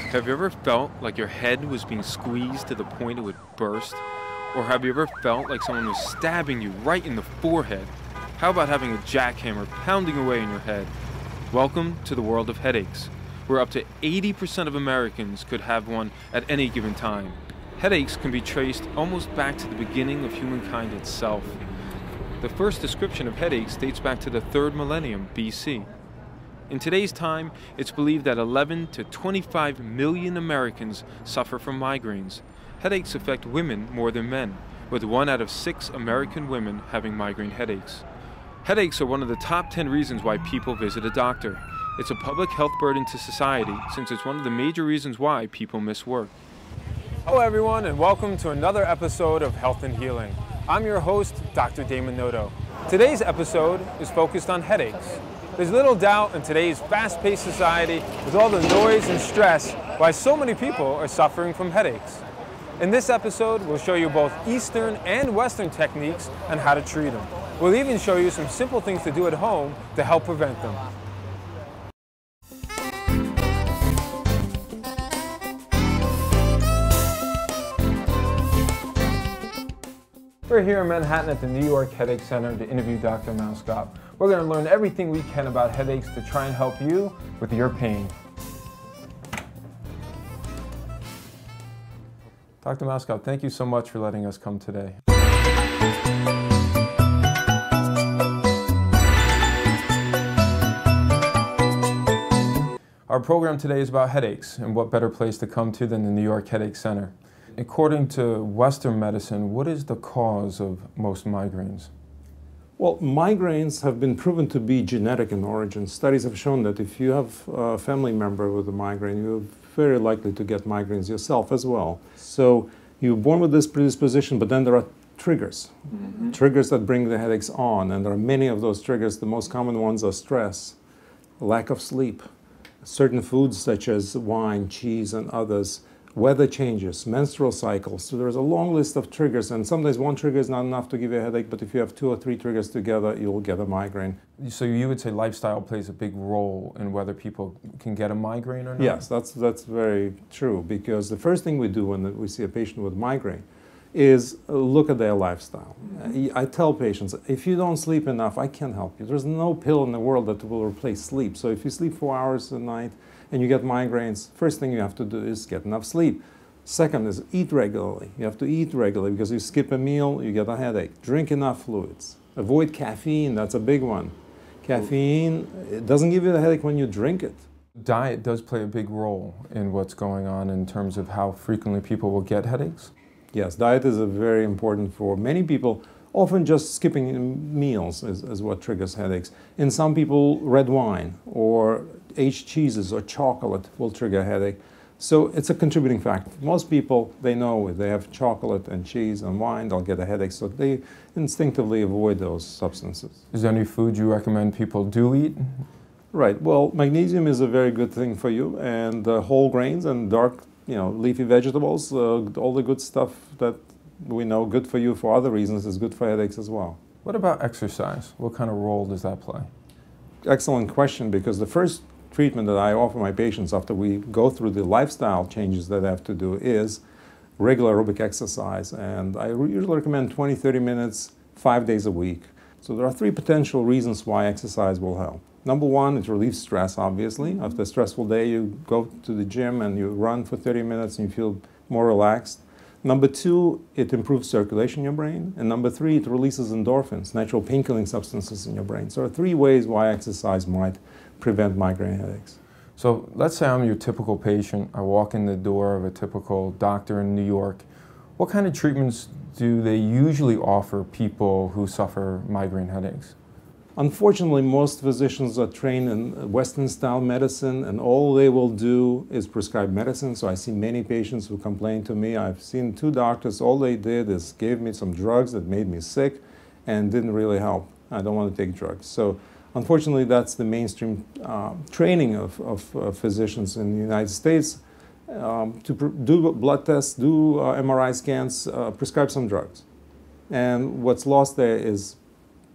Have you ever felt like your head was being squeezed to the point it would burst? Or have you ever felt like someone was stabbing you right in the forehead? How about having a jackhammer pounding away in your head? Welcome to the world of headaches, where up to 80% of Americans could have one at any given time. Headaches can be traced almost back to the beginning of humankind itself. The first description of headaches dates back to the 3rd millennium BC. In today's time, it's believed that 11 to 25 million Americans suffer from migraines. Headaches affect women more than men, with 1 out of 6 American women having migraine headaches. Headaches are one of the top 10 reasons why people visit a doctor. It's a public health burden to society since it's one of the major reasons why people miss work. Hello everyone, and welcome to another episode of Health and Healing. I'm your host, Dr. Damon Noto. Today's episode is focused on headaches. There's little doubt in today's fast-paced society, with all the noise and stress, why so many people are suffering from headaches. In this episode, we'll show you both Eastern and Western techniques on how to treat them. We'll even show you some simple things to do at home to help prevent them. We're here in Manhattan at the New York Headache Center to interview Dr. Mouscop. We're going to learn everything we can about headaches to try and help you with your pain. Dr. Mouscop, thank you so much for letting us come today. Our program today is about headaches, and what better place to come to than the New York Headache Center. According to Western medicine, what is the cause of most migraines? Well, migraines have been proven to be genetic in origin. Studies have shown that if you have a family member with a migraine, you're very likely to get migraines yourself as well. So you're born with this predisposition, but then there are triggers. Triggers that bring the headaches on, and there are many of those triggers. The most common ones are stress, lack of sleep, certain foods such as wine, cheese, and others, weather changes, menstrual cycles. So there's a long list of triggers, and sometimes one trigger is not enough to give you a headache, but if you have 2 or 3 triggers together, you'll get a migraine. So you would say lifestyle plays a big role in whether people can get a migraine or not? Yes, that's very true, because the first thing we do when we see a patient with migraine is look at their lifestyle. I tell patients, if you don't sleep enough, I can't help you. There's no pill in the world that will replace sleep. So if you sleep 4 hours a night and you get migraines, first thing you have to do is get enough sleep. Second is eat regularly. You have to eat regularly, because you skip a meal, you get a headache. Drink enough fluids. Avoid caffeine, that's a big one. Caffeine, it doesn't give you the headache when you drink it. Diet does play a big role in what's going on in terms of how frequently people will get headaches? Yes, diet is very important for many people. Often just skipping meals is what triggers headaches. In some people, red wine or aged cheeses or chocolate will trigger a headache. So it's a contributing factor. Most people, they know if they have chocolate and cheese and wine, they'll get a headache, so they instinctively avoid those substances. Is there any food you recommend people do eat? Right. Well, magnesium is a very good thing for you, and whole grains and dark, leafy vegetables, all the good stuff that we know good for you for other reasons is good for headaches as well. What about exercise? What kind of role does that play? Excellent question, because the first treatment that I offer my patients after we go through the lifestyle changes that I have to do is regular aerobic exercise, and I usually recommend 20-30 minutes 5 days a week. So there are 3 potential reasons why exercise will help. Number 1, it relieves stress, obviously. After a stressful day, you go to the gym and you run for 30 minutes and you feel more relaxed. Number 2, it improves circulation in your brain. And number 3, it releases endorphins, natural pain-killing substances in your brain. So there are 3 ways why exercise might prevent migraine headaches. So let's say I'm your typical patient. I walk in the door of a typical doctor in New York. What kind of treatments do they usually offer people who suffer migraine headaches? Unfortunately, most physicians are trained in Western-style medicine, and all they will do is prescribe medicine. So I see many patients who complain to me. I've seen 2 doctors. All they did is gave me some drugs that made me sick and didn't really help. I don't want to take drugs. So unfortunately, that's the mainstream training of physicians in the United States, to do blood tests, do MRI scans, prescribe some drugs. And what's lost there is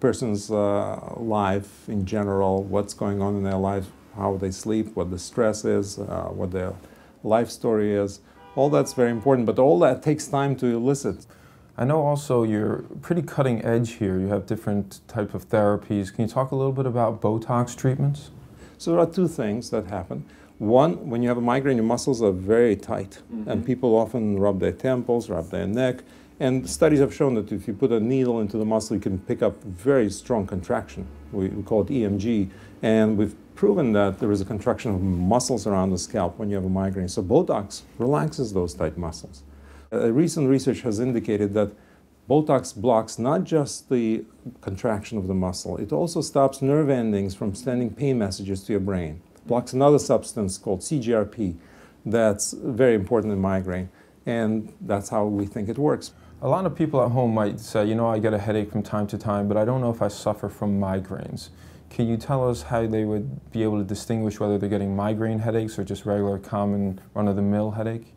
person's life in general, what's going on in their life, how they sleep, what the stress is, what their life story is. All that's very important, but all that takes time to elicit. I know also you're pretty cutting edge here. You have different type of therapies. Can you talk a little bit about botox treatments? So there are two things that happen. One, when you have a migraine, your muscles are very tight, and people often rub their temples, rub their neck, and studies have shown that if you put a needle into the muscle, you can pick up very strong contraction. We call it EMG, and we've proven that there is a contraction of muscles around the scalp when you have a migraine. So Botox relaxes those tight muscles. Recent research has indicated that Botox blocks not just the contraction of the muscle, it also stops nerve endings from sending pain messages to your brain. Blocks another substance called CGRP that's very important in migraine, and that's how we think it works. A lot of people at home might say, you know, I get a headache from time to time, but I don't know if I suffer from migraines. Can you tell us how they would be able to distinguish whether they're getting migraine headaches or just regular common run-of-the-mill headache?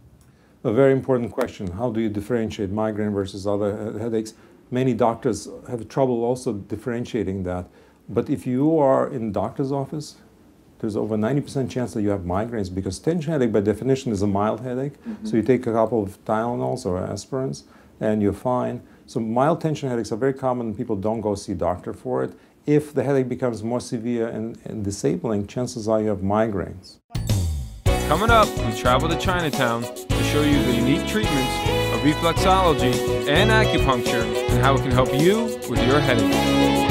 A very important question. How do you differentiate migraine versus other headaches? Many doctors have trouble also differentiating that. But if you are in the doctor's office, there's over 90% chance that you have migraines, because tension headache by definition is a mild headache. So you take a couple of Tylenols or aspirins and you're fine. So mild tension headaches are very common and people don't go see a doctor for it. If the headache becomes more severe and disabling, chances are you have migraines. Coming up, we travel to Chinatown to show you the unique treatments of reflexology and acupuncture and how it can help you with your headache.